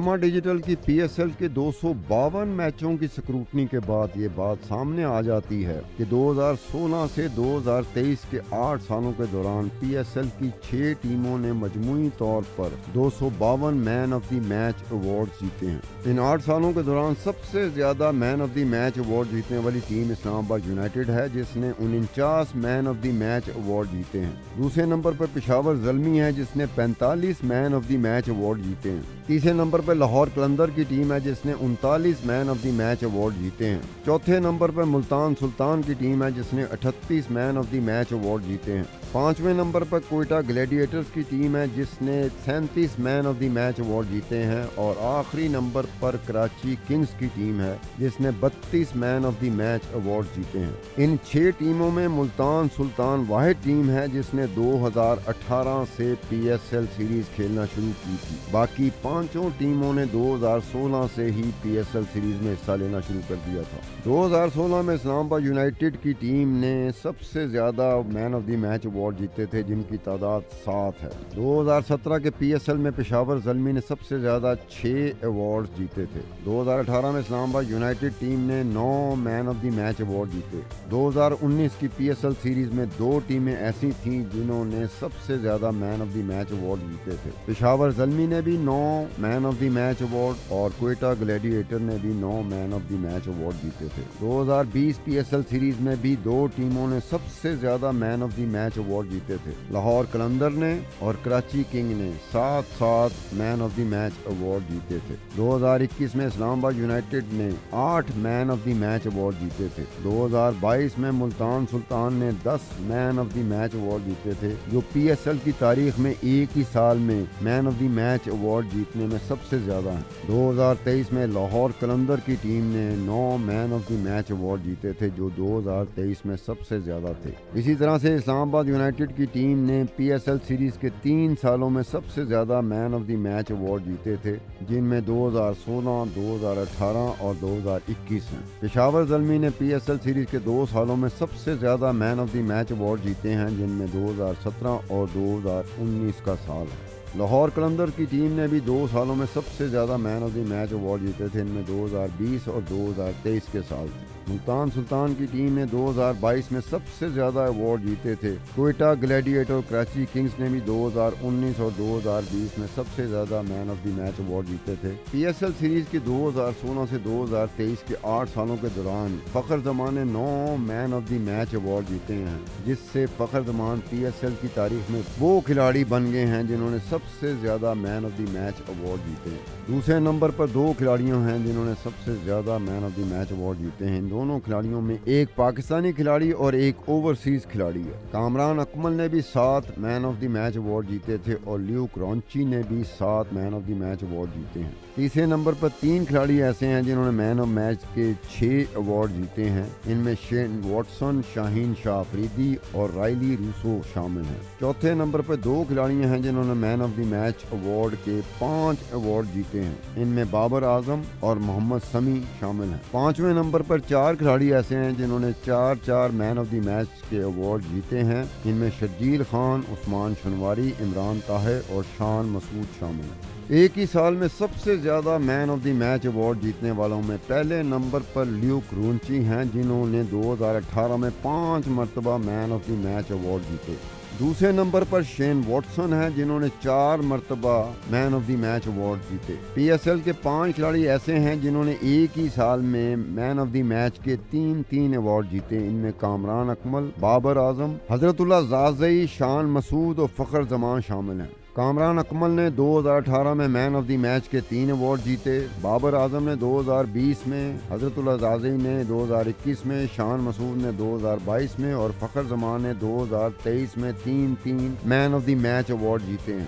समा डिजिटल की पीएसएल के 252 मैचों की स्क्रूटनी के बाद ये बात सामने आ जाती है कि 2016 से 2023 के 8 सालों के दौरान पीएसएल की 6 टीमों ने मजमूई तौर पर 252 man of the match award जीते हैं। इन 8 सालों के दौरान सबसे ज्यादा man of the match award जीतने वाली टीम इस्लामाबाद यूनाइटेड है, जिसने 49 man of the match award जीते हैं। दूसरे नंबर पर पेशावर ज़ल्मी है, जिसने 45 man of the match award जीते हैं। तीसरे नंबर पर लाहौर कलंदर की टीम है, जिसने 39 man of the match award जीते हैं। चौथे नंबर पर मुल्तान सुल्तान की टीम है, जिसने 38 man of the match award जीते हैं। पांचवें नंबर पर कोयटा ग्लैडिएटर्स की टीम है, जिसने 37 man of the match award जीते हैं। और आखिरी नंबर पर कराची किंग्स की टीम है, जिसने 32 man of the match award जीते हैं। इन 6 टीमों में मुल्तान सुल्तान वाहिद टीम है जिसने 2018 से पीएसएल सीरीज खेलना शुरू की थी। बाकी पांचों टीमों ने 2016 से ही पीएसएल सीरीज में हिस्सा लेना शुरू कर दिया था। 2016 में इस्लामाबाद यूनाइटेड की टीम ने सबसे ज्यादा man of the match award जीते थे, जिनकी तादाद 7 है। 2017 के पीएसएल में पेशावर ज़ल्मी ने सबसे ज्यादा 6 अवार्ड जीते थे। 2018 में इस्लामाबाद यूनाइटेड टीम ने 9 man of the match award जीते। 2019 की पीएसएल सीरीज में 2 टीमें ऐसी थीं जिन्होंने सबसे ज्यादा man of the match award जीते थे। पेशावर ज़ल्मी ने भी 9 man of the match award और कोयटा ग्लैडिएटर ने भी 9 man of the match award जीते थे। 2020 पीएसएल सीरीज में भी 2 टीमों ने सबसे ज्यादा man of the match award जीते थे। लाहौर कलंदर ने और कराची किंग ने 7-7 man of the match award जीते थे। 2021 में इस्लामाबाद यूनाइटेड ने 8 man of the match award जीते थे। 2022 में मुल्तान सुल्तान ने 10 man of the match award जीते थे, जो पीएसएल की तारीख में एक ही साल में man of the match award जीतने में सबसे ज्यादा है। 2023 में लाहौर कलंदर की टीम ने 9 man of the match award जीते थे, जो 2023 में सबसे ज्यादा थे। इसी तरह से इस्लामाबाद यूनाइटेड की टीम ने पीएसएल सीरीज के 3 सालों में सबसे ज्यादा man of the match award जीते थे, जिनमें 2016, 2018 और 2021 हैं। पेशावर ज़ल्मी ने पीएसएल सीरीज के 2 सालों में सबसे ज्यादा man of the match award जीते हैं, जिनमें 2017 और 2019 का साल है। लाहौर कलंदर की टीम ने भी 2 सालों में सबसे ज्यादा man of the match award जीते थे, इनमें 2020 और 2023 के साल थे। मुल्तान सुल्तान की टीम ने 2022 में सबसे ज्यादा अवार्ड जीते थे। कोयटा ग्लैडिएटर और कराची किंग्स ने भी 2019 और 2020 में सबसे ज्यादा man of the match award जीते थे। पीएसएल सीरीज के 2016 से 2023 के 8 सालों के दौरान फखर जमान ने 9 man of the match award जीते हैं, जिससे फखर जमान पीएसएल की तारीख में वो खिलाड़ी बन गए हैं जिन्होंने सबसे ज्यादा man of the match award जीते हैं। दूसरे नंबर पर 2 खिलाड़ियों हैं जिन्होंने सबसे ज्यादा man of the match award जीते हैं। दोनों खिलाड़ियों में एक पाकिस्तानी खिलाड़ी और एक ओवरसीज खिलाड़ी है। कामरान अकमल ने भी 7 man of the match award जीते थे और ल्यूक रॉन्ची ने भी 7 man of the match award जीते हैं। तीसरे नंबर पर 3 खिलाड़ी ऐसे हैं जिन्होंने मैन ऑफ मैच के 6 अवार्ड जीते हैं। इनमें शेन वॉटसन, शाहीन शाह अफरीदी और रायली रूसो शामिल हैं। चौथे नंबर पर 2 खिलाड़ी हैं जिन्होंने man of the match award के 5 अवार्ड जीते हैं। इनमें बाबर आजम और मोहम्मद समी शामिल हैं। 5वें नंबर पर 4 खिलाड़ी ऐसे हैं जिन्होंने 4 मैन ऑफ द मैच के अवार्ड जीते हैं। इनमें शर्जील खान, उस्मान शनवारी, इमरान ताहिर और शान मसूद शामिल हैं। एक ही साल में सबसे ज्यादा man of the match award जीतने वालों में पहले नंबर पर ल्यूक रोंची हैं, जिन्होंने 2018 में 5 मरतबा man of the match award जीते। दूसरे नंबर पर शेन वॉटसन है, जिन्होंने 4 मरतबा man of the match award जीते। पीएसएल के 5 खिलाड़ी ऐसे हैं जिन्होंने एक ही साल में मैन ऑफ द मैच के 3 अवार्ड जीते। इनमें कामरान अकमल, बाबर आजम, हजरतुल्लाह जाज़ई, शान मसूद और फखर जमान शामिल हैं। कामरान अकमल ने 2018 में मैन ऑफ द मैच के 3 अवार्ड जीते। बाबर आजम ने 2020 में, हजरतुल्लाह जाज़ई ने 2021 में, शान मसूद ने 2022 में और फखर जमान ने 2023 में 3 man of the match award जीते हैं।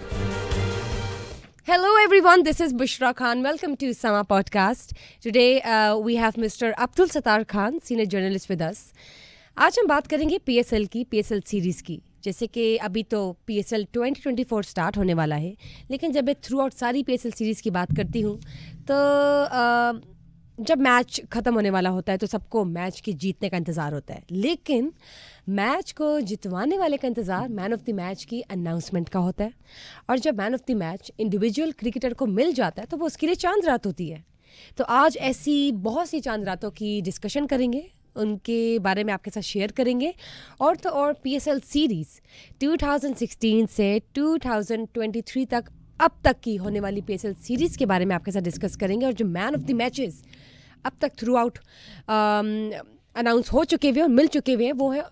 Hello everyone, this is Bushra Khan. Welcome to Sama Podcast. Today we have Mr. Abdul Sattar Khan, senior journalist with us. आज हम बात करेंगे पीएसएल की, पीएसएल सीरीज़ की। जैसे कि अभी तो पीएसएल 2024 स्टार्ट होने वाला है, लेकिन जब मैं थ्रू आउट सारी पीएसएल सीरीज़ की बात करती हूँ तो जब मैच ख़त्म होने वाला होता है तो सबको मैच के जीतने का इंतज़ार होता है, लेकिन मैच को जितवाने वाले का इंतज़ार मैन ऑफ द मैच की अनाउंसमेंट का होता है। और जब man of the match individual cricketer को मिल जाता है तो वो उसके लिए चांद रात होती है। तो आज ऐसी बहुत सी चांद रातों की डिस्कशन करेंगे, उनके बारे में आपके साथ शेयर करेंगे। और तो और PSL सीरीज़ 2016 से 2023 तक अब तक की होने वाली PSL सीरीज़ के बारे में आपके साथ डिस्कस करेंगे। और जो मैन ऑफ द मैचेस अब तक थ्रू आउट अनाउंस हो चुके हुए और मिल चुके हुए हैं वो है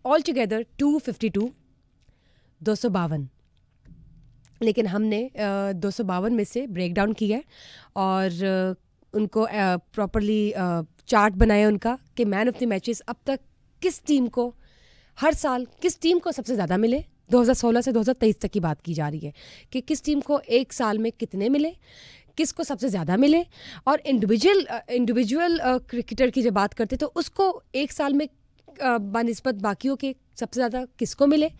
ऑल टुगेदर 252, 252। लेकिन हमने 252 में से ब्रेक डाउन किया है और उनको प्रॉपरली चार्ट बनाया उनका कि मैन ऑफ द मैचेस अब तक किस टीम को, हर साल किस टीम को सबसे ज़्यादा मिले। 2016 से 2023 तक की बात की जा रही है कि किस टीम को एक साल में कितने मिले, किसको सबसे ज़्यादा मिले। और इंडिविजुअल क्रिकेटर की जब बात करते तो उसको एक साल में बनिस्बत बाकियों के सबसे ज़्यादा किसको मिले,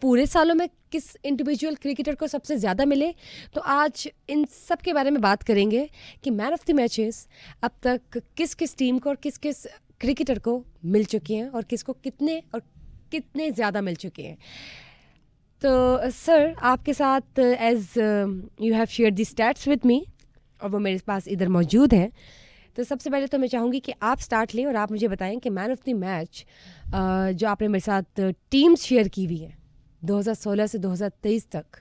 पूरे सालों में किस इंडिविजुअल क्रिकेटर को सबसे ज़्यादा मिले। तो आज इन सब के बारे में बात करेंगे कि मैन ऑफ द मैचेस अब तक किस किस टीम को और किस किस क्रिकेटर को मिल चुके हैं और किसको कितने ज़्यादा मिल चुके हैं। तो सर आपके साथ as you have share the stats with me और वो मेरे पास इधर मौजूद हैं। तो सबसे पहले तो मैं चाहूँगी कि आप स्टार्ट लें और आप मुझे बताएं कि मैन ऑफ द मैच जो आपने मेरे साथ टीम्स शेयर की हुई हैं 2016 से 2023 तक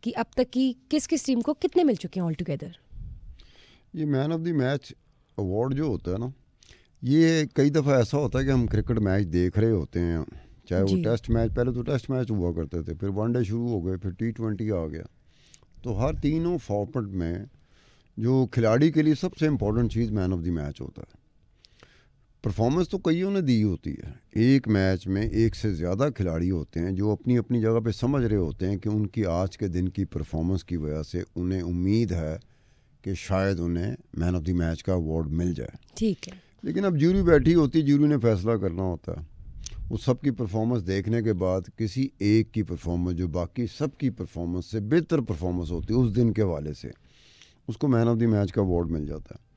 कि अब तक की किस किस टीम को कितने मिल चुके हैं ऑल टुगेदर। ये man of the match award जो होता है ना, ये कई दफ़ा ऐसा होता है कि हम क्रिकेट मैच देख रहे होते हैं, चाहे वो टेस्ट मैच, पहले तो टेस्ट मैच हुआ करते थे, फिर वनडे शुरू हो गए, फिर T20 आ गया। तो हर तीनों फॉर्मेट में जो खिलाड़ी के लिए सबसे important cheese man of the match होता है। परफॉर्मेंस तो कईयों ने दी होती है, एक मैच में एक से ज़्यादा खिलाड़ी होते हैं जो अपनी अपनी जगह पे समझ रहे होते हैं कि उनकी आज के दिन की परफॉर्मेंस की वजह से उन्हें उम्मीद है कि शायद उन्हें मैन ऑफ द मैच का अवार्ड मिल जाए। ठीक है। लेकिन अब जूरी बैठी होती है, जूरी ने फैसला करना होता है। उस सब की परफॉर्मेंस देखने के बाद किसी एक की परफॉर्मेंस जो बाकी सब की परफॉर्मेंस से बेहतर परफॉर्मेंस होती है उस दिन के हवाले से, उसको मैन ऑफ द मैच का अवार्ड मिल जाता है।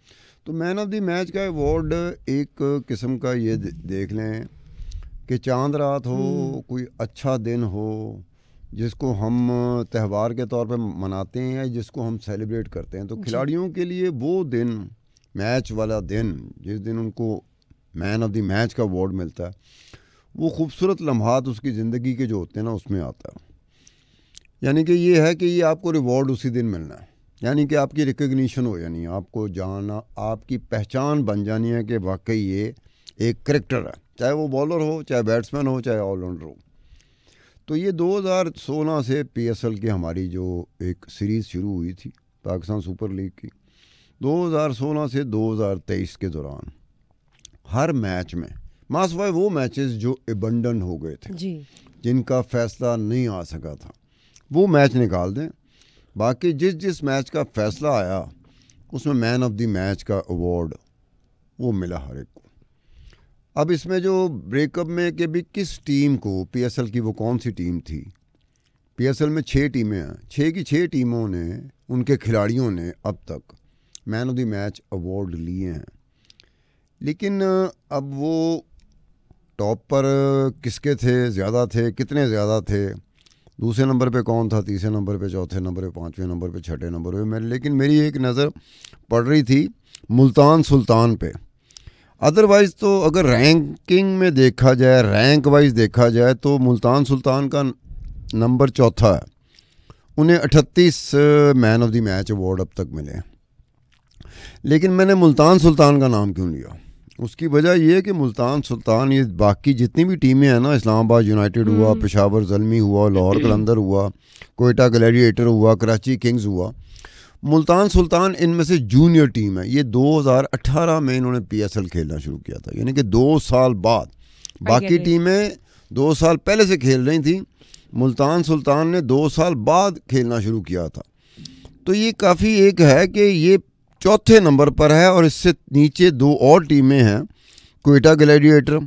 तो मैन ऑफ द मैच का अवार्ड एक किस्म का ये देख लें कि चांद रात हो, कोई अच्छा दिन हो जिसको हम त्यौहार के तौर पे मनाते हैं या जिसको हम सेलिब्रेट करते हैं। तो खिलाड़ियों के लिए वो दिन, मैच वाला दिन, जिस दिन उनको मैन ऑफ द मैच का अवार्ड मिलता है, वो खूबसूरत लम्हात उसकी ज़िंदगी के जो होते हैं ना उसमें आता है। यानी कि ये है कि ये आपको रिवॉर्ड उसी दिन मिलना है, यानी कि आपकी रिकग्निशन हो जानी है, आपको जाना, आपकी पहचान बन जानी है कि वाकई ये एक क्रिकेटर है, चाहे वो बॉलर हो, चाहे बैट्समैन हो, चाहे ऑलराउंडर हो। तो ये 2016 से PSL की हमारी जो एक सीरीज़ शुरू हुई थी पाकिस्तान सुपर लीग की, 2016 से 2023 के दौरान हर मैच में मासवाए वो मैचेस जो एबंडन हो गए थे जी, जिनका फैसला नहीं आ सका था, वो मैच निकाल दें। बाकी जिस मैच का फैसला आया उसमें मैन ऑफ द मैच का अवार्ड वो मिला हर एक को। अब इसमें जो ब्रेकअप में कि भी किस टीम को, PSL की वो कौन सी टीम थी, PSL में 6 टीमें हैं, 6 की 6 टीमों ने, उनके खिलाड़ियों ने अब तक man of the match award लिए हैं। लेकिन अब वो टॉप पर किसके थे, ज़्यादा थे, कितने ज़्यादा थे, दूसरे नंबर पे कौन था, तीसरे नंबर पे, चौथे नंबर पे, पांचवें नंबर पे, छठे नंबर पे, लेकिन मेरी एक नज़र पड़ रही थी मुल्तान सुल्तान पे। अदरवाइज़ तो अगर रैंकिंग में देखा जाए, रैंक वाइज देखा जाए तो मुल्तान सुल्तान का नंबर चौथा है, उन्हें 38 man of the match award अब तक मिले हैं। लेकिन मैंने मुल्तान सुल्तान का नाम क्यों लिया, उसकी वजह यह है कि मुल्तान सुल्तान, ये बाकी जितनी भी टीमें हैं ना, इस्लामाबाद यूनाइटेड हुआ, पेशावर ज़ल्मी हुआ, लाहौर कलंदर हुआ, कोयटा ग्लैडिएटर हुआ, कराची किंग्स हुआ, मुल्तान सुल्तान इनमें से जूनियर टीम है। ये 2018 में इन्होंने PSL खेलना शुरू किया था, यानी कि 2 साल बाद। बाकी टीमें 2 साल पहले से खेल रही थी, मुल्तान सुल्तान ने 2 साल बाद खेलना शुरू किया था। तो ये काफ़ी एक है कि ये चौथे नंबर पर है और इससे नीचे 2 और टीमें हैं, कोयटा ग्लैडिएटर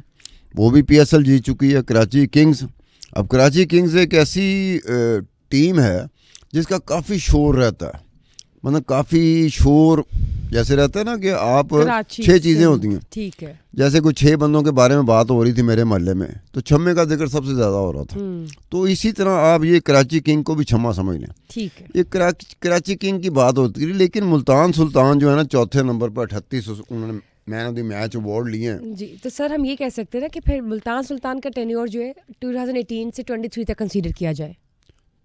वो भी PSL जीत चुकी है, कराची किंग्स। अब कराची किंग्स एक ऐसी टीम है जिसका काफ़ी शोर रहता है, मतलब काफ़ी शोर जैसे रहता है ना कि आप 6 चीज़ें होती हैं, ठीक है, जैसे कुछ 6 बंदों के बारे में बात हो रही थी मेरे मोहल्ले में, तो छम्मे का जिक्र सबसे ज़्यादा हो रहा था। तो इसी तरह आप ये कराची किंग को भी छम्मा समझ लें, ठीक है। ये कराची किंग की बात होती थी, लेकिन मुल्तान सुल्तान जो है ना चौथे नंबर पर 38 उन्होंने man of the match award लिए हैं। जी, तो सर हम ये कह सकते हैं ना कि फिर मुल्तान सुल्तान का टेन्योर जो है 2018 से 23 तक कंसीडर किया जाए।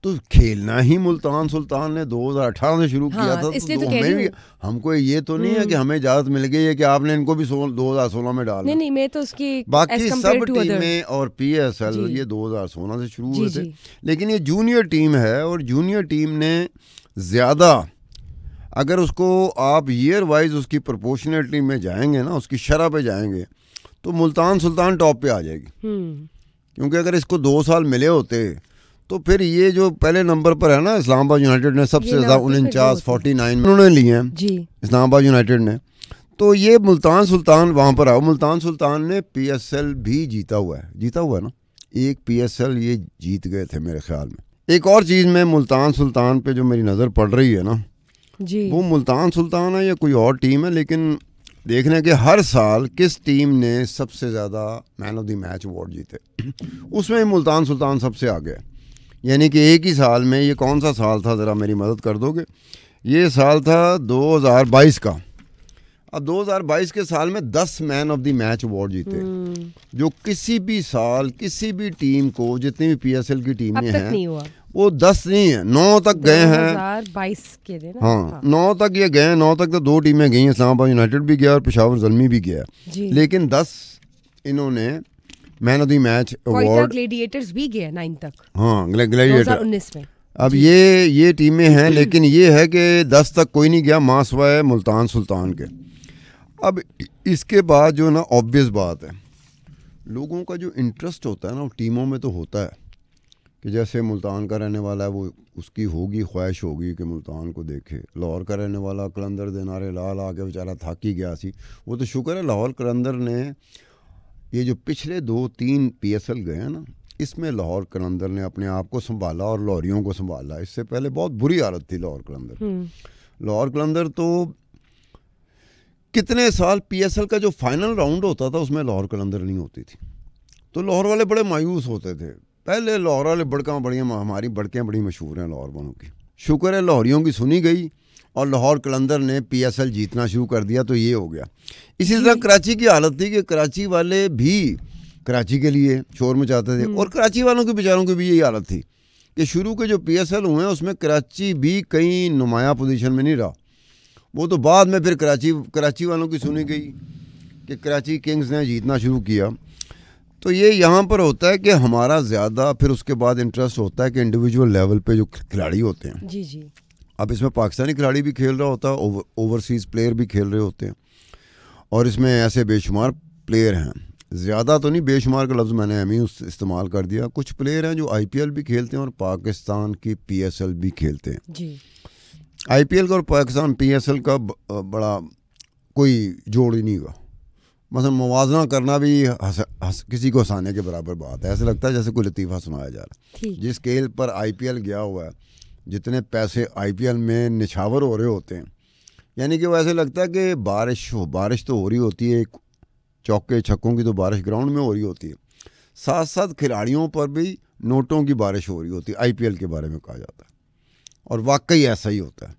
तो खेलना ही मुल्तान सुल्तान ने 2018 से शुरू किया था, इसलिए तो तो कह रही हमें भी, हमको ये तो नहीं है कि हमें इजाजत मिल गई है कि आपने इनको भी 2016 में डाला। नहीं, मैं तो उसकी बाकी सब टीमें और पीएसएल ये 2016 से शुरू हुए थे, लेकिन ये जूनियर टीम है और जूनियर टीम ने ज़्यादा, अगर उसको आप ईयर वाइज उसकी प्रोपोर्शनलिटी में जाएंगे ना, उसकी शरह पे जाएंगे, तो मुल्तान सुल्तान टॉप पे आ जाएगी। क्योंकि अगर इसको 2 साल मिले होते तो फिर ये जो पहले नंबर पर है ना इस्लामाबाद यूनाइटेड ने सबसे ज़्यादा 49 उन्होंने लिए हैं जी इस्लामाबाद यूनाइटेड ने, तो ये मुल्तान सुल्तान वहाँ पर आओ। मुल्तान सुल्तान ने पीएसएल भी जीता हुआ है ना, एक पीएसएल ये जीत गए थे मेरे ख्याल में। एक और चीज़ में मुल्तान सुल्तान पे जो मेरी नज़र पड़ रही है ना जी, वो मुल्तान सुल्तान है या कोई और टीम है, लेकिन देखने के हर साल किस टीम ने सबसे ज़्यादा man of the match award जीते उसमें मुल्तान सुल्तान सबसे आगे है। यानी कि एक ही साल में, ये कौन सा साल था ज़रा मेरी मदद कर दोगे? ये साल था 2022 का। अब 2022 के साल में 10 man of the match award जीते, जो किसी भी साल किसी भी टीम को, जितनी भी पीएसएल की टीमें हैं वो 10 नहीं है, 9 तक गए हैं। 2022 के दिन हाँ 9 तक ये गए हैं। 9 तक तो 2 टीमें गई, इस्लामाबाद यूनाइटेड भी गया और पेशावर ज़ल्मी भी गया, लेकिन 10 इन्होंने man of the match award, Gladiators भी गया 9 तक। हाँ ग्लैडिएटर 2019 में। अब ये टीमें हैं, लेकिन ये है कि 10 तक कोई नहीं गया मासवाए मुल्तान सुल्तान के। अब इसके बाद जो ना ऑब्वियस बात है, लोगों का जो इंटरेस्ट होता है ना वो टीमों में तो होता है कि जैसे मुल्तान का रहने वाला है वो उसकी होगी ख्वाहिश होगी कि मुल्तान को देखे। लाहौर का रहने वाला कलंदर दिनारे लाल आके बेचारा थक ही गया सी, वो तो शुक्र है लाहौर कलंदर ने ये जो पिछले 2-3 पीएसएल गए हैं ना, इसमें लाहौर कलंदर ने अपने आप को संभाला और लाहौरियों को संभाला। इससे पहले बहुत बुरी हालत थी लाहौर कलंदर। लाहौर कलंदर तो कितने साल पीएसएल का जो फाइनल राउंड होता था उसमें लाहौर कलंदर नहीं होती थी, तो लाहौर वाले बड़े मायूस होते थे। पहले लाहौर वाले हमारी बड़कें बड़ी मशहूर हैं लाहौर वालों की। शुक्र है लाहौरियों की सुनी गई और लाहौर कलंदर ने पीएसएल जीतना शुरू कर दिया, तो ये हो गया। इसी तरह कराची की हालत थी कि कराची वाले भी कराची के लिए शोर मचाते थे और कराची वालों के बेचारों की भी यही हालत थी कि शुरू के जो पीएसएल हुए हैं उसमें कराची भी कहीं नुमाया पोजीशन में नहीं रहा। वो तो बाद में फिर कराची वालों की सुनी गई कि कराची किंग्स ने जीतना शुरू किया। तो ये यहाँ पर होता है कि हमारा ज़्यादा फिर उसके बाद इंटरेस्ट होता है कि इंडिविजुअल लेवल पे जो खिलाड़ी होते हैं जी जी, अब इसमें पाकिस्तानी खिलाड़ी भी खेल रहा होता है, ओवरसीज़ प्लेयर भी खेल रहे होते हैं, और इसमें ऐसे बेशुमार प्लेयर हैं, ज़्यादा तो नहीं, बेशुमार का लफ्ज़ मैंने एम ही इस्तेमाल कर दिया। कुछ प्लेयर हैं जो आईपीएल भी खेलते हैं और पाकिस्तान की पीएसएल भी खेलते हैं जी। आईपीएल का और पाकिस्तान पीएसएल का बड़ा कोई जोड़ ही नहीं हुआ, मतलब मुवाजना करना भी किसी को हंसाने के बराबर बात है। ऐसा लगता है जैसे कोई लतीफ़ा सुनाया जा रहा है। जिस स्केल पर आईपीएल गया हुआ है, जितने पैसे आईपीएल में निछावर हो रहे होते हैं, यानी कि वो ऐसे लगता है कि बारिश तो हो रही होती है, चौके छक्कों की तो बारिश ग्राउंड में हो रही होती है, साथ साथ खिलाड़ियों पर भी नोटों की बारिश हो रही होती है, आईपीएल के बारे में कहा जाता है, और वाकई ऐसा ही होता है।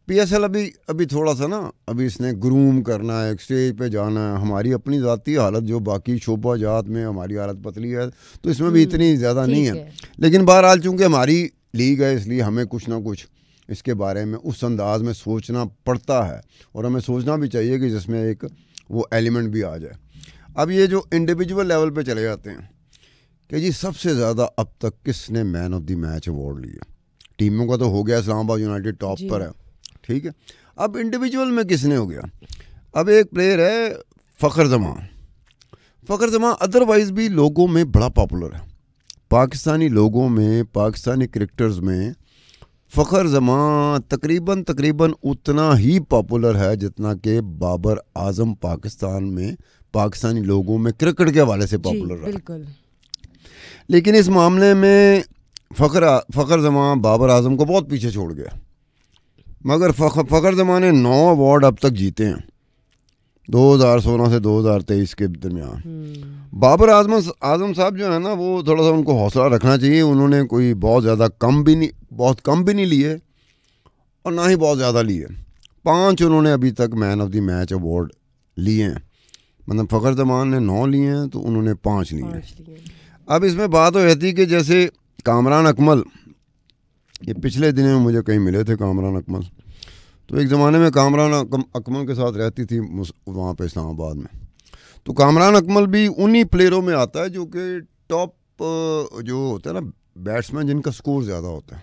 पीएसएल अभी थोड़ा सा ना, अभी इसने ग्रूम करना है, एक स्टेज पे जाना है। हमारी अपनी ज़ाती हालत जो बाकी शोबा जात में हमारी हालत पतली है, तो इसमें भी इतनी ज़्यादा नहीं है। लेकिन बहरहाल चूँकि हमारी लीग है, इसलिए हमें कुछ ना कुछ इसके बारे में उस अंदाज में सोचना पड़ता है, और हमें सोचना भी चाहिए कि जिसमें एक वो एलिमेंट भी आ जाए। अब ये जो इंडिविजुअल लेवल पे चले जाते हैं कि जी सबसे ज़्यादा अब तक किसने man of the match award लिया, टीमों का तो हो गया, इस्लामाबाद यूनाइटेड टॉप पर है, ठीक है। अब इंडिविजुअल में किसने हो गया? अब एक प्लेयर है फ़खर ज़मां अदरवाइज़ भी लोगों में बड़ा पॉपुलर है, पाकिस्तानी लोगों में, पाकिस्तानी क्रिकेटर्स में फ़खर ज़मां तकरीबन उतना ही पॉपुलर है जितना कि बाबर आज़म पाकिस्तान में पाकिस्तानी लोगों में क्रिकेट के हवाले से पॉपुलर रहा। बिल्कुल। लेकिन इस मामले में फ़खर ज़मां बाबर आज़म को बहुत पीछे छोड़ गया। मगर फ़खर जमान ने 9 अवार्ड अब तक जीते हैं 2016 से 2023 के दरमियान। बाबर आजम साहब जो है ना, वो थोड़ा सा उनको हौसला रखना चाहिए। उन्होंने कोई बहुत कम भी नहीं लिए और ना ही बहुत ज़्यादा लिए। 5 उन्होंने अभी तक man of the match award लिए हैं। मतलब फ़खर जमान ने 9 लिए हैं तो उन्होंने 5 लिए हैं। अब इसमें बात हो जाती कि जैसे कामरान अकमल, ये पिछले दिनों में मुझे कहीं मिले थे कामरान अकमल, तो एक ज़माने में कामरान अकमल के साथ रहती थी वहाँ पे इस्लामाबाद में। तो कामरान अकमल भी उन्हीं प्लेयरों में आता है जो कि टॉप जो होता है ना बैट्समैन, जिनका स्कोर ज़्यादा होता है।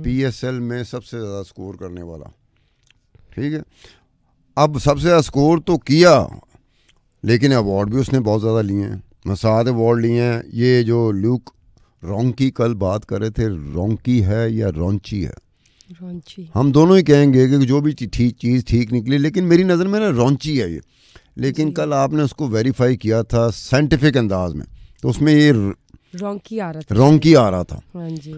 PSL में सबसे ज़्यादा स्कोर करने वाला, ठीक है। अब सबसे ज़्यादा स्कोर तो किया, लेकिन अवार्ड भी उसने बहुत ज़्यादा लिए हैं। 7 अवार्ड लिए हैं। ये जो ल्यूक रॉन्की कल बात कर रहे थे, रॉन्की है या रॉन्ची है, रॉन्ची, हम दोनों ही कहेंगे कि जो भी चीज़ ठीक निकली, लेकिन मेरी नज़र में ना रॉन्ची है ये। लेकिन कल आपने उसको वेरीफाई किया था साइंटिफिक अंदाज में, तो उसमें ये रॉन्की आ रहा था। हाँ जी।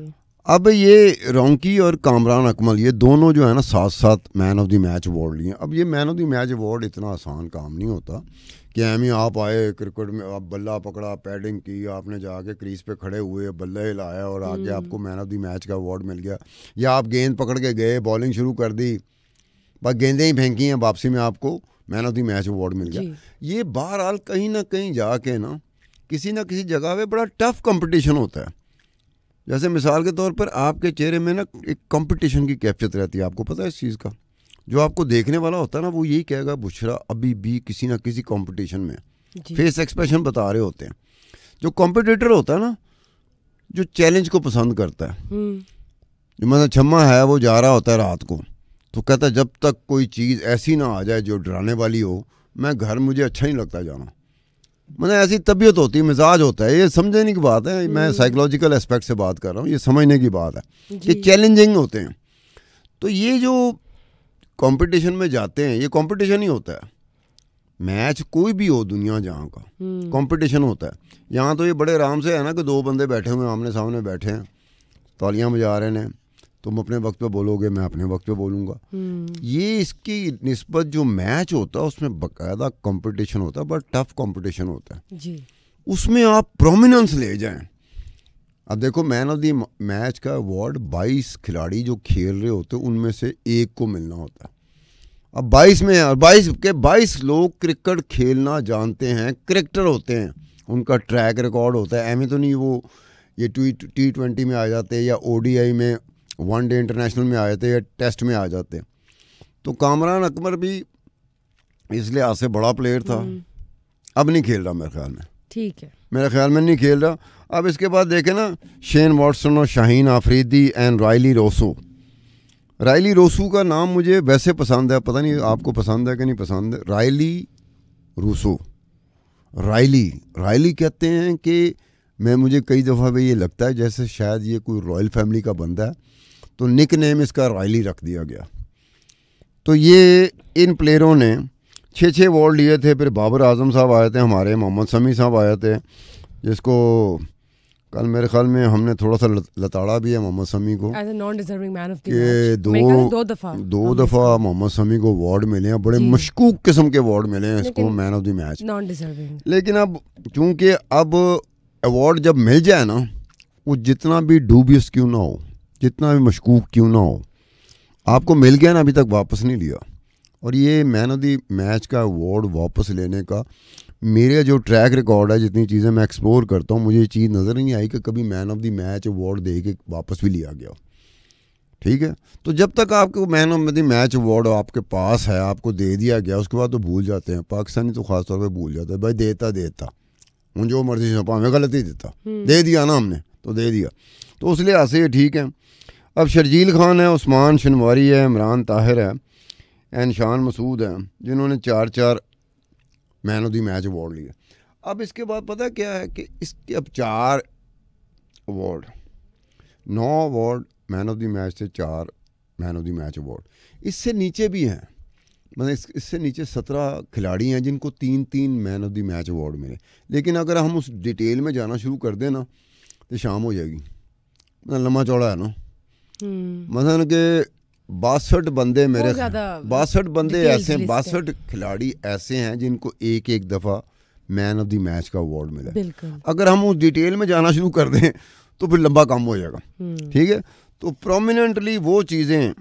अब ये रॉन्की और कामरान अकमल, ये दोनों जो है ना साथ साथ man of the match award लिए। अब ये man of the match award इतना आसान काम नहीं होता कि एम ही आप आए क्रिकेट में, आप बल्ला पकड़ा, पैडिंग की, आपने जाके क्रीज पे खड़े हुए, बल्ला हिलाया और आगे आपको मैन ऑफ द मैच का अवार्ड मिल गया। या आप गेंद पकड़ के गए, बॉलिंग शुरू कर दी, बस गेंदें ही फेंकी हैं, वापसी में आपको man of the match award मिल गया। ये बहरहाल कहीं ना कहीं जाके ना किसी जगह पे बड़ा टफ कंपटीशन होता है। जैसे मिसाल के तौर पर आपके चेहरे में ना एक कंपटीशन की कैफियत रहती है, आपको पता है इस चीज़ का। जो आपको देखने वाला होता है ना, वो यही कहेगा बुशरा अभी भी किसी ना किसी कंपटीशन में फेस एक्सप्रेशन बता रहे होते हैं। जो कॉम्पिटिटर होता है ना, जो चैलेंज को पसंद करता है, जो मतलब छम्मा है वो जा रहा होता है रात को, तो कहता है जब तक कोई चीज़ ऐसी ना आ जाए जो डराने वाली हो, मैं घर मुझे अच्छा नहीं लगता जाना। मतलब ऐसी तबीयत होती है, मिजाज होता है। ये समझने की बात है, मैं साइकोलॉजिकल एस्पेक्ट से बात कर रहा हूँ, ये समझने की बात है कि चैलेंजिंग होते हैं। तो ये जो कंपटीशन में जाते हैं, ये कंपटीशन ही होता है। मैच कोई भी हो दुनिया जहाँ का कंपटीशन होता है। यहाँ तो ये बड़े आराम से है ना कि 2 बंदे बैठे हुए आमने सामने बैठे हैं, तालियां बजा रहे हैं, तुम अपने वक्त पे बोलोगे, मैं अपने वक्त पे बोलूँगा। ये इसकी निस्बत जो मैच होता है उसमें बाकायदा कंपटीशन होता है, बट टफ कंपटीशन होता है जी। उसमें आप प्रोमिनेंस ले जाएं। अब देखो मैन ऑफ द मैच का अवार्ड 22 खिलाड़ी जो खेल रहे होते हैं उनमें से एक को मिलना होता है। अब 22 में है और 22 लोग क्रिकेट खेलना जानते हैं, क्रिकेटर होते हैं, उनका ट्रैक रिकॉर्ड होता है। एम तो नहीं वो ये T20 में आ जाते हैं या ODI में, वनडे इंटरनेशनल में आ जाते हैं या टेस्ट में आ जाते हैं। तो कामरान अकमल भी इस लिहाज से बड़ा प्लेयर था। अब नहीं खेल रहा मेरे ख्याल में, ठीक है, मेरे ख्याल में नहीं खेल रहा। अब इसके बाद देखें ना, शेन वॉटसन और Shaheen Afridi and Rilee Rossouw. Rilee Rossouw का नाम मुझे वैसे पसंद है, पता नहीं आपको पसंद है कि नहीं पसंद है। रायली रूसो, रायली कहते हैं कि मुझे कई दफ़ा भी ये लगता है जैसे शायद ये कोई रॉयल फैमिली का बंदा है, तो निक नेम इसका रायली रख दिया गया। तो ये इन प्लेयरों ने 6 अवार्ड लिए थे। फिर बाबर आजम साहब आए थे, हमारे मोहम्मद शमी साहब आए थे, जिसको कल मेरे ख्याल में हमने थोड़ा सा लताड़ा भी है मोहम्मद शमी को कि 2 दफ़ा मोहम्मद शमी को अवार्ड मिले हैं, बड़े मशकूक किस्म के अवार्ड मिले हैं इसको मैन ऑफ द मैच। लेकिन अब चूँकि अब अवार्ड जब मिल जाए ना, वो जितना भी डूबियस क्यों ना हो, जितना भी मशकूक क्यों ना हो, आपको मिल गया ना, अभी तक वापस नहीं लिया। और ये मैन ऑफ द मैच का अवार्ड वापस लेने का मेरे जो ट्रैक रिकॉर्ड है, जितनी चीज़ें मैं एक्सप्लोर करता हूँ, मुझे ये चीज़ नज़र नहीं आई कि कभी man of the match award दे के वापस भी लिया गया। ठीक है, तो जब तक आपको man of the match award आपके पास है, आपको दे दिया गया, उसके बाद तो भूल जाते हैं। पाकिस्तानी तो ख़ास तौर पर भूल जाते हैं, भाई देता हूँ जो मर्जी से हमें गलती देता, दे दिया ना हमने तो दे दिया। तो उस लिहाज से ये ठीक है। अब शर्जील खान है, उस्मान शनवारी है, इमरान ताहिर है एंड शान मसूद है, जिन्होंने 4 man of the match award लिए। अब इसके बाद पता क्या है कि इसके अब 4 award, 9 award man of the match से 4 man of the match award, इससे नीचे भी हैं। मतलब इससे नीचे 17 खिलाड़ी हैं जिनको 3 man of the match award मिले। लेकिन अगर हम उस डिटेल में जाना शुरू कर दें ना तो शाम हो जाएगी, मतलब लम्बा चौड़ा है ना। मतलब कि 62 बंदे मेरे बहुत ज़्यादा 62 बंदे detailed ऐसे list 62 खिलाड़ी ऐसे हैं जिनको एक एक दफ़ा मैन ऑफ द मैच का अवार्ड मिला है। बिल्कुल। अगर हम उस डिटेल में जाना शुरू कर दें तो फिर लंबा काम हो जाएगा। ठीक है, तो प्रोमिनेंटली वो चीज़ें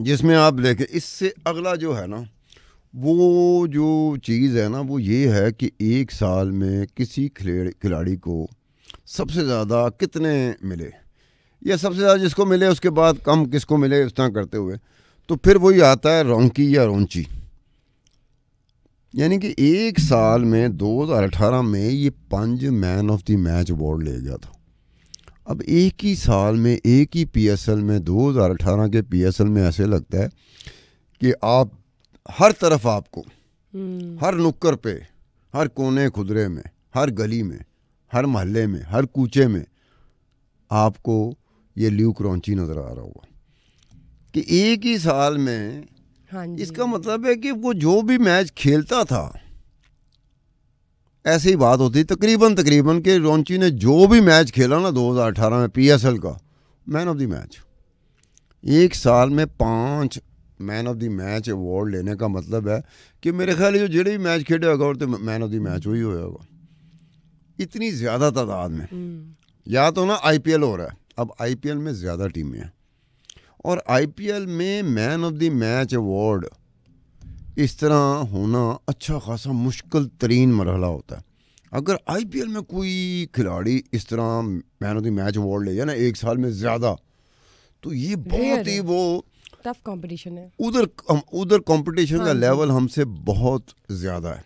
जिसमें आप देखें, इससे अगला जो है ना, वो जो चीज़ है ना, वो ये है कि एक साल में किसी खिलाड़ी को सबसे ज़्यादा कितने मिले, या सबसे ज़्यादा जिसको मिले उसके बाद कम किसको मिले, इस तरह करते हुए तो फिर वही आता है रॉन्की या रॉन्ची। यानी कि एक साल में 2018 में ये 5 man of the match award ले गया था। अब एक ही साल में एक ही पीएसएल में 2018 के पीएसएल में ऐसे लगता है कि आप हर तरफ आपको हर नुक्कड़ पे, हर कोने खुदरे में, हर गली में, हर मोहल्ले में, हर कूचे में आपको ये ल्यूक रॉन्ची नज़र आ रहा होगा कि एक ही साल में। हाँ जी। इसका मतलब है कि वो जो भी मैच खेलता था, ऐसी बात होती तकरीबन के रॉन्ची ने जो भी मैच खेला ना 2018 में पीएसएल का, मैन ऑफ द मैच। एक साल में 5 man of the match award लेने का मतलब है कि मेरे ख्याल जो जेड़े भी मैच खेले होगा और तो मैन ऑफ द मैच वही होगा। इतनी ज़्यादा तादाद में। या तो ना आईपीएल हो रहा है, अब आईपीएल में ज़्यादा टीमें हैं और आईपीएल में man of the match award इस तरह होना अच्छा खासा मुश्किल तरीन मरहला होता है। अगर आईपीएल में कोई खिलाड़ी इस तरह man of the match award ले जाए ना एक साल में ज़्यादा, तो ये बहुत ही वो टफ कंपटीशन है। उधर कंपटीशन का लेवल हमसे बहुत ज़्यादा है।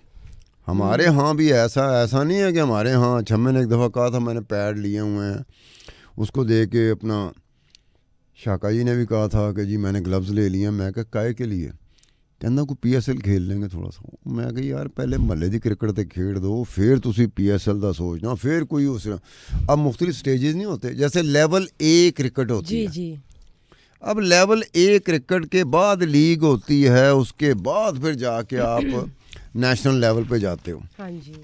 हमारे यहाँ भी ऐसा नहीं है कि हमारे यहाँ छम्मे ने एक दफ़ा कहा था मैंने पैड लिए हुए हैं, उसको दे के अपना शाका जी ने भी कहा था कि जी मैंने ग्लव्स ले लिए। मैं कहा काहे के लिए? कहना कोई पीएसएल खेल लेंगे थोड़ा सा। मैं कहा यार पहले महल्ले की क्रिकेट तो खेल दो, फिर तुसी पीएसएल का सोचना, फिर कोई उस अब मुख्तलिफ स्टेजेस नहीं होते, जैसे लेवल ए क्रिकेट होती है जी। अब लेवल ए क्रिकेट के बाद लीग होती है, उसके बाद फिर जाके आप नेशनल लेवल पे जाते हो। हाँ जी।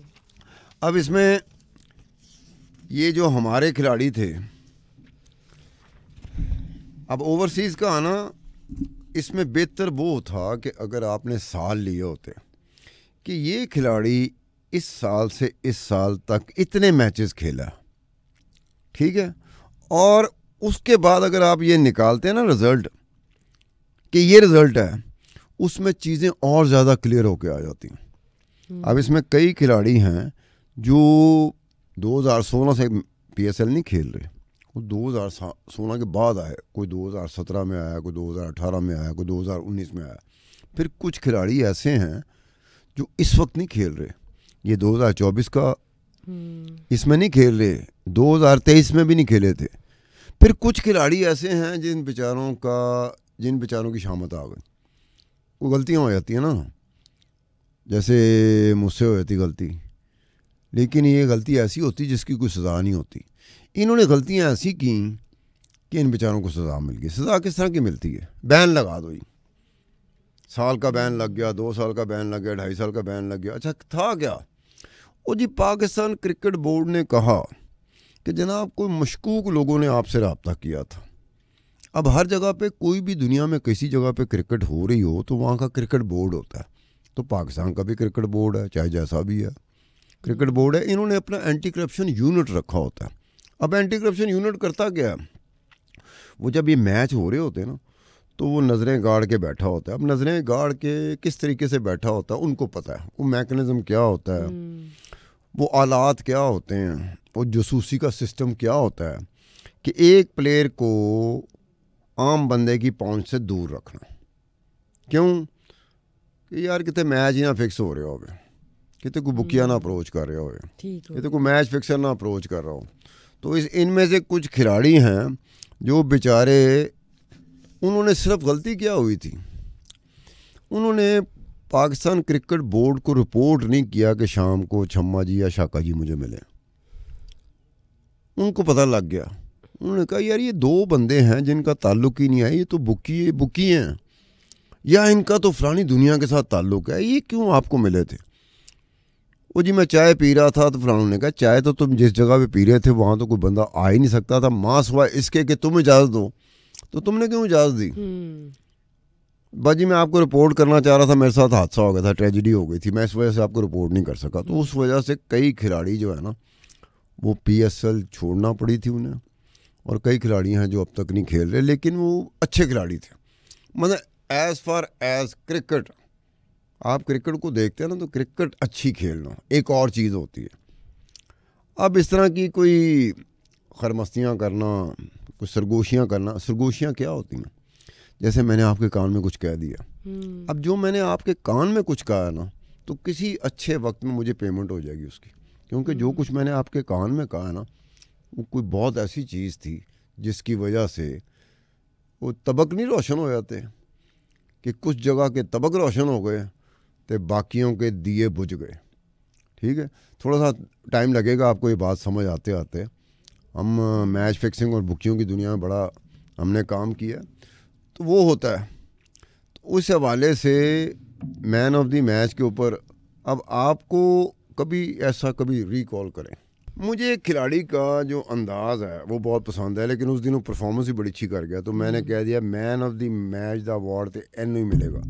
अब इसमें ये जो हमारे खिलाड़ी थे, अब ओवरसीज़ का आना, इसमें बेहतर वो था कि अगर आपने साल लिए होते कि ये खिलाड़ी इस साल से इस साल तक इतने मैचेस खेला, ठीक है, और उसके बाद अगर आप ये निकालते हैं ना रिज़ल्ट कि ये रिज़ल्ट है, उसमें चीज़ें और ज़्यादा क्लियर होके आ जाती हैं। अब इसमें कई खिलाड़ी हैं जो 2016 से पीएसएल नहीं खेल रहे, वो 2016 के बाद आए, कोई 2017 में आया, कोई 2018 में आया, कोई 2019 में आया। फिर कुछ खिलाड़ी ऐसे हैं जो इस वक्त नहीं खेल रहे, ये 2024 का इसमें नहीं खेल रहे, 2023 में भी नहीं खेले थे। फिर कुछ खिलाड़ी ऐसे हैं जिन बेचारों की शामत आ गई, वो गलतियाँ हो जाती हैं ना, जैसे मुझसे हो जाती गलती, लेकिन ये गलती ऐसी होती जिसकी कोई सज़ा नहीं होती। इन्होंने गलतियां ऐसी की कि इन बेचारों को सज़ा मिल गई। सज़ा किस तरह की मिलती है? बैन लगा दो, साल का बैन लग गया, 2 साल का बैन लग गया, 2.5 साल का बैन लग गया। अच्छा था क्या? वो जी पाकिस्तान क्रिकेट बोर्ड ने कहा कि जनाब कोई मशकूक लोगों ने आपसे रब्ता किया था। अब हर जगह पे, कोई भी दुनिया में किसी जगह पे क्रिकेट हो रही हो तो वहाँ का क्रिकेट बोर्ड होता है। तो पाकिस्तान का भी क्रिकेट बोर्ड है, चाहे जैसा भी है क्रिकेट बोर्ड है। इन्होंने अपना एंटी करप्शन यूनिट रखा होता है। अब एंटी करप्शन यूनिट करता क्या है, वो जब ये मैच हो रहे होते हैं ना तो वो नज़रें गाड़ के बैठा होता है। अब नज़रें गाड़ के किस तरीके से बैठा होता है उनको पता है, वो मैकेनिज़्म क्या होता है, वो आलात क्या होते हैं, वो जासूसी का सिस्टम क्या होता है कि एक प्लेयर को आम बंदे की पहुंच से दूर रखना। क्यों? कि यार कितने मैच ही ना फिक्स हो रहे हो, कितने कोई बुकिया ना अप्रोच कर रहे हो, कितने कोई मैच फिक्सर ना अप्रोच कर रहा हो। तो इनमें से कुछ खिलाड़ी हैं जो बेचारे, उन्होंने सिर्फ गलती क्या हुई थी, उन्होंने पाकिस्तान क्रिकेट बोर्ड को रिपोर्ट नहीं किया कि शाम को छम्मा जी या शाका जी मुझे मिले। उनको पता लग गया, उन्होंने कहा यार ये 2 बंदे हैं जिनका ताल्लुक ही नहीं है, ये तो बुकी हैं, या इनका तो फलानी दुनिया के साथ ताल्लुक है, ये क्यों आपको मिले थे? वो जी मैं चाय पी रहा था तो फलानों ने कहा चाय तो तुम जिस जगह पे पी रहे थे वहाँ तो कोई बंदा आ ही नहीं सकता था, माँ सिवाय इसके कि तुम इजाज़त दो तो तुमने क्यों इजाज़त दी? बाजी मैं आपको रिपोर्ट करना चाह रहा था, मेरे साथ हादसा हो गया था, ट्रेजेडी हो गई थी, मैं इस वजह से आपको रिपोर्ट नहीं कर सका। तो उस वजह से कई खिलाड़ी जो है ना वो PSL छोड़ना पड़ी थी उन्हें, और कई खिलाड़ी हैं जो अब तक नहीं खेल रहे, लेकिन वो अच्छे खिलाड़ी थे। मतलब एज़ फार एज़ क्रिकेट, आप क्रिकेट को देखते हैं ना तो क्रिकेट अच्छी खेलना एक और चीज़ होती है। अब इस तरह की कोई खरमस्तियाँ करना, कुछ सरगोशियाँ करना, सरगोशियाँ क्या होती हैं? जैसे मैंने आपके कान में कुछ कह दिया, अब जो मैंने आपके कान में कुछ कहा ना तो किसी अच्छे वक्त में मुझे पेमेंट हो जाएगी उसकी, क्योंकि जो कुछ मैंने आपके कान में कहा ना वो कोई बहुत ऐसी चीज़ थी जिसकी वजह से वो तबक नहीं रोशन हो जाते कि कुछ जगह के तबक रोशन हो गए तो बाकियों के दिए बुझ गए। ठीक है, थोड़ा सा टाइम लगेगा आपको ये बात समझ आते आते। हम मैच फिक्सिंग और बुकियों की दुनिया में बड़ा हमने काम किया, तो वो होता है। तो उस हवाले से मैन ऑफ द मैच के ऊपर अब आपको कभी ऐसा कभी रिकॉल करें। मुझे एक खिलाड़ी का जो अंदाज़ है वो बहुत पसंद है, लेकिन उस दिन वो परफॉर्मेंस ही बड़ी अच्छी कर गया, तो मैंने कह दिया मैन ऑफ द मैच दा अवार्ड तो एनू ही मिलेगा।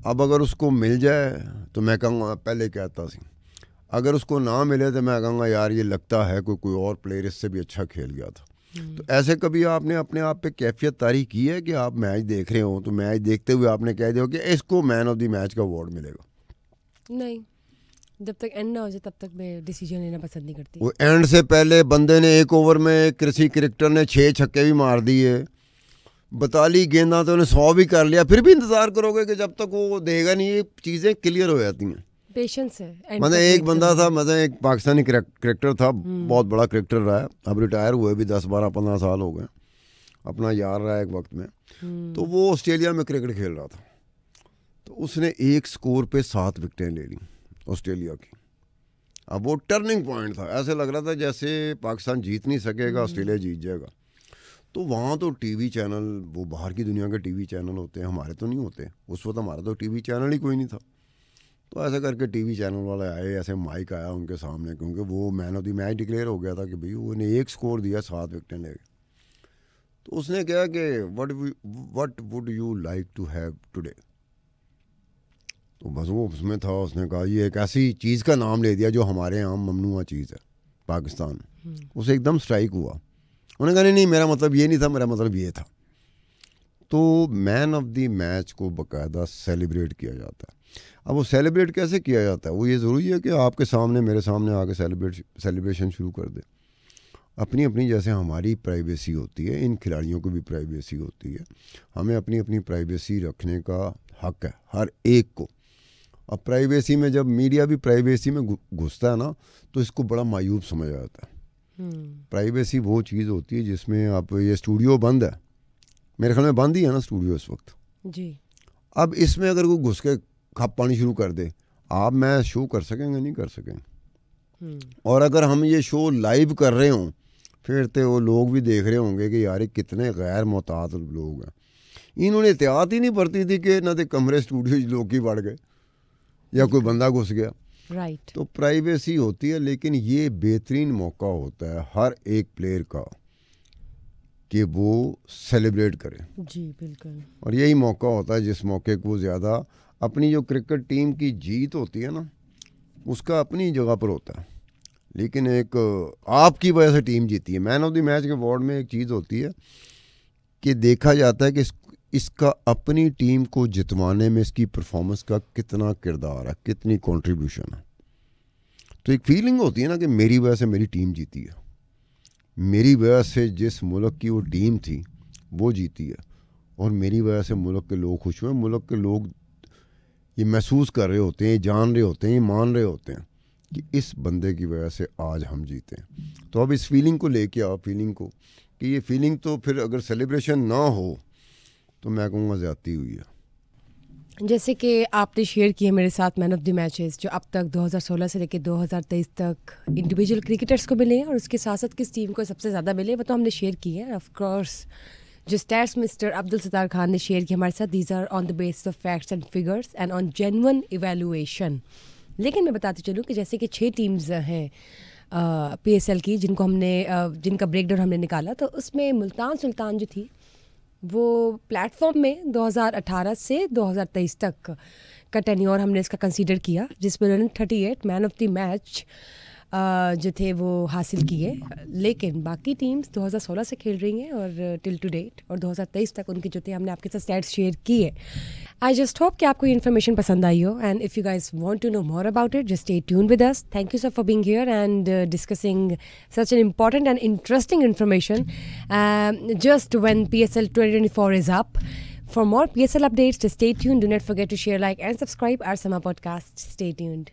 अब अगर उसको मिल जाए तो मैं कहूँगा, पहले कहता सी, अगर उसको ना मिले तो मैं कहूँगा यार ये लगता है कोई और प्लेयर इससे भी अच्छा खेल गया था। तो ऐसे कभी आपने अपने आप पे कैफियत तारी की है कि आप मैच देख रहे हो तो मैच देखते हुए आपने कह दिया कि इसको मैन ऑफ द मैच का अवार्ड मिलेगा? नहीं, जब तक एंड ना हो जाए तब तक मैं डिसीजन लेना पसंद नहीं करती। वो एंड से पहले बंदे ने एक ओवर में किसी क्रिकेटर ने 6 छक्के भी मार दिए, 42 गेंदा तो उन्हें 100 भी कर लिया, फिर भी इंतजार करोगे कि जब तक वो देगा नहीं? ये चीज़ें क्लियर हो जाती हैं। पेशेंस है। मतलब एक बंदा था, मतलब एक पाकिस्तानी क्रिकेटर था, बहुत बड़ा क्रिकेटर रहा है, अब रिटायर हुए भी 10-12-15 साल हो गए, अपना यार रहा है एक वक्त में। तो वो ऑस्ट्रेलिया में क्रिकेट खेल रहा था, तो उसने एक स्कोर पे 7 विकेटें ले ली ऑस्ट्रेलिया की। अब वो टर्निंग पॉइंट था, ऐसे लग रहा था जैसे पाकिस्तान जीत नहीं सकेगा, ऑस्ट्रेलिया जीत जाएगा। तो वहाँ तो टीवी चैनल, वो बाहर की दुनिया के टीवी चैनल होते हैं, हमारे तो नहीं होते। उस वक्त हमारा तो टीवी चैनल ही कोई नहीं था। तो ऐसे करके टीवी चैनल वाले आए, ऐसे माइक आया उनके सामने, क्योंकि वो man of the match declare हो गया था कि भाई उन्हें एक स्कोर दिया, 7 विकेटें ले गए। तो उसने कहा कि what would you like to have today? तो बस वो उसमें था, उसने कहा ये एक ऐसी चीज़ का नाम ले दिया जो हमारे यहाँ ममनुआ चीज़ है पाकिस्तान। उसे एकदम स्ट्राइक हुआ, उन्होंने कहा नहीं मेरा मतलब ये नहीं था, मेरा मतलब ये था। तो मैन ऑफ द मैच को बाकायदा सेलिब्रेट किया जाता है। अब वो सेलिब्रेट कैसे किया जाता है? वो ये ज़रूरी है कि आपके सामने, मेरे सामने आके सेलिब्रेशन शुरू कर दे। अपनी अपनी, जैसे हमारी प्राइवेसी होती है, इन खिलाड़ियों को भी प्राइवेसी होती है। हमें अपनी अपनी प्राइवेसी रखने का हक है हर एक को। अब प्राइवेसी में जब मीडिया भी प्राइवेसी में घुसता है ना तो इसको बड़ा मायूब समझा जाता है। प्राइवेसी वो चीज़ होती है जिसमें आप, ये स्टूडियो बंद है, मेरे ख्याल में बंद ही है ना स्टूडियो इस वक्त जी। अब इसमें अगर कोई घुस के खप पानी शुरू कर दे, आप मैं शो कर सकेंगे? नहीं कर सकेंगे। और अगर हम ये शो लाइव कर रहे हों फिर तो वो लोग भी देख रहे होंगे कि यार कितने गैर मोहतात लोग हैं। इन्होंने एहतियात ही नहीं बरती थी कि ना तो कमरे स्टूडियो लोग ही बढ़ गए या कोई बंदा घुस गया। राइट। तो प्राइवेसी होती है, लेकिन ये बेहतरीन मौका होता है हर एक प्लेयर का कि वो सेलिब्रेट करे। जी बिल्कुल। और यही मौका होता है जिस मौके को ज़्यादा अपनी जो क्रिकेट टीम की जीत होती है ना उसका अपनी जगह पर होता है, लेकिन एक आपकी वजह से टीम जीती है। मैन ऑफ द मैच के अवार्ड में एक चीज़ होती है कि देखा जाता है कि इसका अपनी टीम को जितवाने में इसकी परफॉर्मेंस का कितना किरदार है, कितनी कंट्रीब्यूशन है। तो एक फीलिंग होती है ना कि मेरी वजह से मेरी टीम जीती है, मेरी वजह से जिस मुल्क की वो टीम थी वो जीती है, और मेरी वजह से मुल्क के लोग खुश हुए। मुल्क के लोग ये महसूस कर रहे होते हैं, ये जान रहे होते हैं, ये मान रहे होते हैं कि इस बंदे की वजह से आज हम जीते हैं। तो अब इस फीलिंग को लेके आओ, फीलिंग को, कि ये फीलिंग तो फिर अगर सेलिब्रेशन ना हो तो मैं कहूँगा ज़्यादती हुई है। जैसे कि आपने शेयर किए मेरे साथ मैन ऑफ द मैचेस जो अब तक 2016 से लेकर 2023 तक इंडिविजुअल क्रिकेटर्स को मिले हैं और उसके साथ साथ किस टीम को सबसे ज़्यादा मिले वो तो हमने शेयर किए हैं। ऑफ कोर्स जो स्टैट्स मिस्टर अब्दुल सत्तार खान ने शेयर किया हमारे साथ, these are on the basis of facts and figures and on genuine evaluation. लेकिन मैं बताती चलूँ कि जैसे कि 6 टीम्स हैं PSL की जिनको हमने जिनका ब्रेकडाउन हमने निकाला, तो उसमें मुल्तान सुल्तान जो थी वो प्लेटफॉर्म में 2018 से 2023 तक का टेन्योर हमने इसका कंसीडर किया, जिसमें उन्होंने 38 मैन ऑफ द मैच जो थे वो हासिल किए। लेकिन बाकी टीम्स 2016 से खेल रही हैं और टिल टू डेट, और 2023 तक उनके जो थे हमने आपके साथ स्टैट्स शेयर किए। आई जस्ट होप कि आपको ये इन्फॉर्मेशन पसंद आई हो, and if you guys want to know more about it, just stay tune with us. Thank you sir for being here and discussing such an important and interesting information just when PSL 2024 is up. For more PSL updates, to stay tuned. Do not forget to share, like, and subscribe our Sama podcast. Stay tuned.